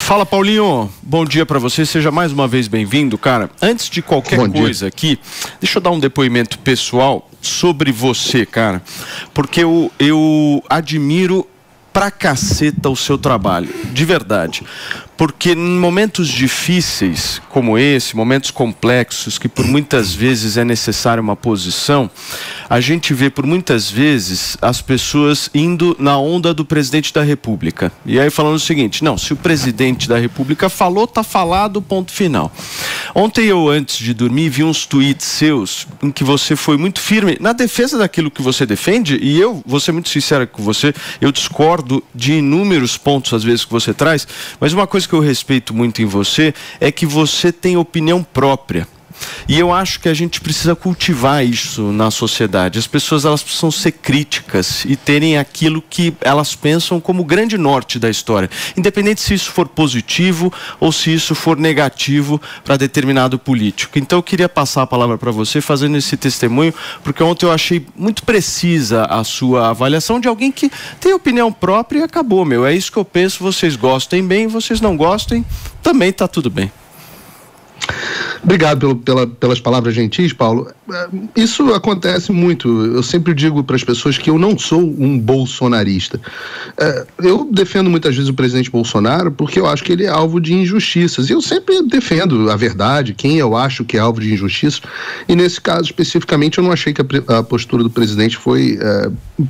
Fala, Paulinho, bom dia pra você, seja mais uma vez bem-vindo, cara. Antes de qualquer coisa aqui, deixa eu dar um depoimento pessoal sobre você, cara, porque eu admiro pra caceta o seu trabalho, de verdade. Porque em momentos difíceis como esse, momentos complexos, que por muitas vezes é necessária uma posição, a gente vê por muitas vezes as pessoas indo na onda do presidente da República. E aí falando o seguinte, não, se o presidente da República falou, tá falado, ponto final. Ontem eu, antes de dormir, vi uns tweets seus em que você foi muito firme na defesa daquilo que você defende, e eu vou ser muito sincero com você, eu discordo de inúmeros pontos às vezes que você traz, mas uma coisa que eu respeito muito em você é que você tem opinião própria. E eu acho que a gente precisa cultivar isso na sociedade. As pessoas, elas precisam ser críticas e terem aquilo que elas pensam como o grande norte da história, independente se isso for positivo ou se isso for negativo para determinado político. Então eu queria passar a palavra para você fazendo esse testemunho, porque ontem eu achei muito precisa a sua avaliação de alguém que tem opinião própria e acabou, meu. É isso que eu penso, vocês gostem bem, vocês não gostem, também tá tudo bem. Obrigado pelas palavras gentis, Paulo. Isso acontece muito. Eu sempre digo para as pessoas que eu não sou um bolsonarista. Eu defendo muitas vezes o presidente Bolsonaro porque eu acho que ele é alvo de injustiças. E eu sempre defendo a verdade, quem eu acho que é alvo de injustiça. E nesse caso especificamente eu não achei que a postura do presidente foi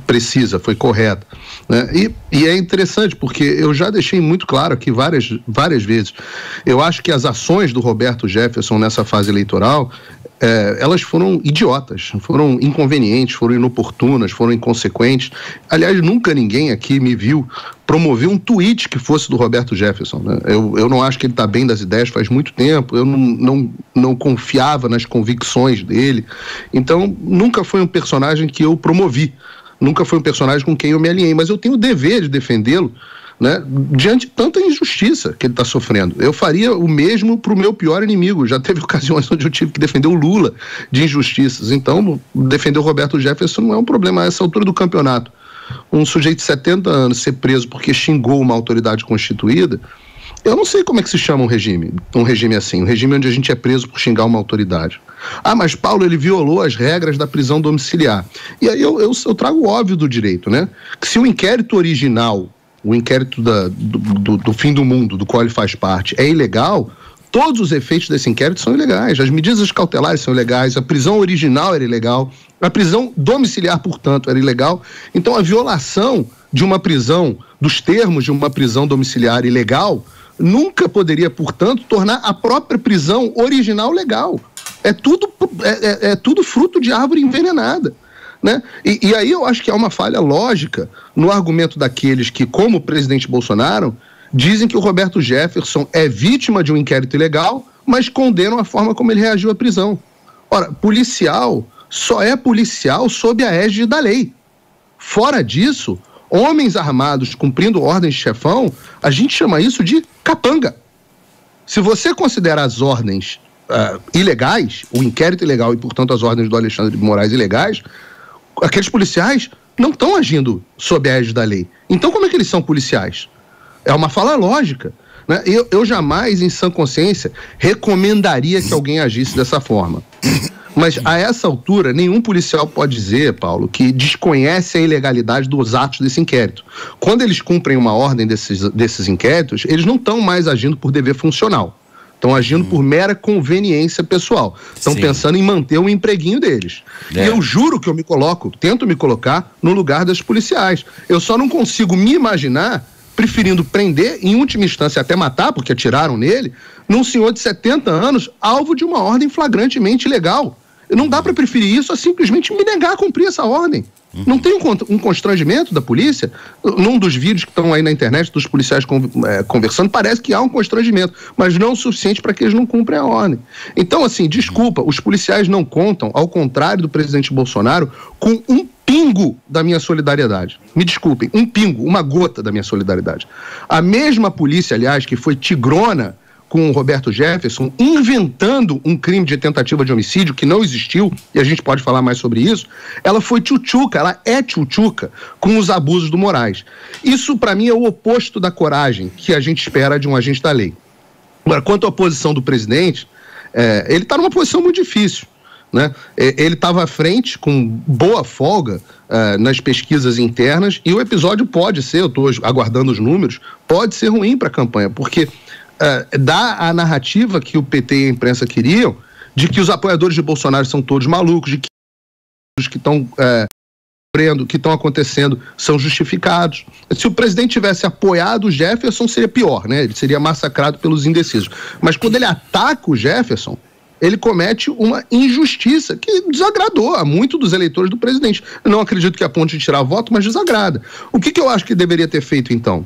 precisa, foi correta, né? E é interessante porque eu já deixei muito claro aqui várias vezes. Eu acho que as ações do Roberto Jefferson nessa fase eleitoral, elas foram idiotas, foram inconvenientes, foram inoportunas, foram inconsequentes. Aliás, nunca ninguém aqui me viu promover um tweet que fosse do Roberto Jefferson, né? Eu não acho que ele está bem das ideias faz muito tempo, eu não confiava nas convicções dele, então nunca foi um personagem que eu promovi, nunca foi um personagem com quem eu me alinhei, mas eu tenho o dever de defendê-lo, né, diante de tanta injustiça que ele está sofrendo. Eu faria o mesmo para o meu pior inimigo. Já teve ocasiões onde eu tive que defender o Lula de injustiças. Então, defender o Roberto Jefferson não é um problema a essa altura do campeonato. Um sujeito de 70 anos ser preso porque xingou uma autoridade constituída, eu não sei como é que se chama um regime assim, um regime onde a gente é preso por xingar uma autoridade. Ah, mas Paulo, ele violou as regras da prisão domiciliar. E aí eu trago o óbvio do direito, né? Que se o inquérito original, o inquérito do fim do mundo, do qual ele faz parte, é ilegal, todos os efeitos desse inquérito são ilegais. As medidas cautelares são ilegais, a prisão original era ilegal, a prisão domiciliar, portanto, era ilegal. Então, a violação de uma prisão, dos termos de uma prisão domiciliar ilegal, nunca poderia, portanto, tornar a própria prisão original legal. É tudo fruto de árvore envenenada, né? E aí eu acho que há uma falha lógica no argumento daqueles que, como o presidente Bolsonaro, dizem que o Roberto Jefferson é vítima de um inquérito ilegal, mas condenam a forma como ele reagiu à prisão. Ora, policial só é policial sob a égide da lei. Fora disso, homens armados cumprindo ordens de chefão, a gente chama isso de capanga. Se você considera as ordens ilegais, o inquérito ilegal e, portanto, as ordens do Alexandre de Moraes ilegais, aqueles policiais não estão agindo sob a égide da lei. Então, como é que eles são policiais? É uma fala lógica, né? Eu jamais, em sã consciência, recomendaria que alguém agisse dessa forma. Mas, a essa altura, nenhum policial pode dizer, Paulo, que desconhece a ilegalidade dos atos desse inquérito. Quando eles cumprem uma ordem desses inquéritos, eles não estão mais agindo por dever funcional. Estão agindo por mera conveniência pessoal. Estão pensando em manter o empreguinho deles. E eu juro que eu tento me colocar no lugar dos policiais. Eu só não consigo me imaginar preferindo prender, em última instância até matar, porque atiraram nele, num senhor de 70 anos, alvo de uma ordem flagrantemente ilegal. Não dá para preferir isso a simplesmente me negar a cumprir essa ordem. Não tem um constrangimento da polícia? Num dos vídeos que estão aí na internet dos policiais conversando, parece que há um constrangimento, mas não o suficiente para que eles não cumprem a ordem. Então, assim, desculpa, os policiais não contam, ao contrário do presidente Bolsonaro, com um pingo da minha solidariedade. Me desculpem, um pingo, uma gota da minha solidariedade. A mesma polícia, aliás, que foi tigrona com o Roberto Jefferson, inventando um crime de tentativa de homicídio que não existiu, e a gente pode falar mais sobre isso, ela foi tchutchuca, ela é tchutchuca com os abusos do Moraes. Isso, para mim, é o oposto da coragem que a gente espera de um agente da lei. Agora, quanto à posição do presidente, ele está numa posição muito difícil, né? Ele estava à frente com boa folga nas pesquisas internas, e o episódio pode ser, eu estou aguardando os números, pode ser ruim para a campanha, porque dá a narrativa que o PT e a imprensa queriam, de que os apoiadores de Bolsonaro são todos malucos, de que os que estão que estão acontecendo são justificados. Se o presidente tivesse apoiado o Jefferson, seria pior, né? Ele seria massacrado pelos indecisos. Mas quando ele ataca o Jefferson, ele comete uma injustiça que desagradou a muitos dos eleitores do presidente. Eu não acredito que a ponto de tirar voto, mas desagrada. O que eu acho que deveria ter feito, então?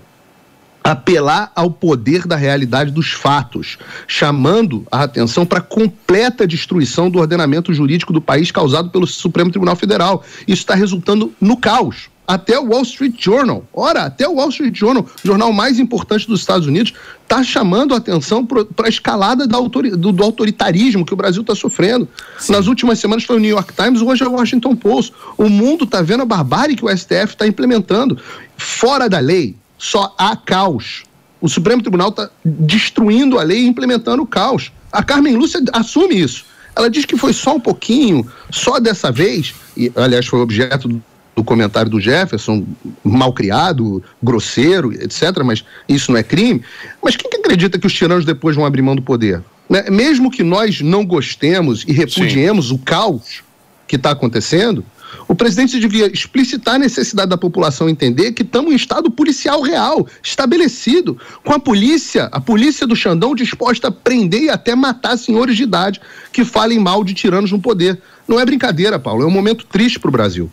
Apelar ao poder da realidade dos fatos, chamando a atenção para a completa destruição do ordenamento jurídico do país causado pelo Supremo Tribunal Federal. Isso está resultando no caos. Até o Wall Street Journal, até o Wall Street Journal, o jornal mais importante dos Estados Unidos, está chamando a atenção para a escalada do autoritarismo que o Brasil está sofrendo. Sim. Nas últimas semanas foi o New York Times, hoje é o Washington Post. O mundo está vendo a barbárie que o STF está implementando. Fora da lei, só há caos. O Supremo Tribunal está destruindo a lei e implementando o caos. A Carmen Lúcia assume isso. Ela diz que foi só um pouquinho, só dessa vez, e aliás foi objeto do comentário do Jefferson, malcriado, grosseiro, etc., mas isso não é crime. Mas quem que acredita que os tiranos depois vão abrir mão do poder? Né? Mesmo que nós não gostemos e repudiemos o caos que está acontecendo, o presidente devia explicitar a necessidade da população entender que estamos em estado policial real, estabelecido, com a polícia do Xandão disposta a prender e até matar senhores de idade que falem mal de tiranos no poder. Não é brincadeira, Paulo, é um momento triste para o Brasil.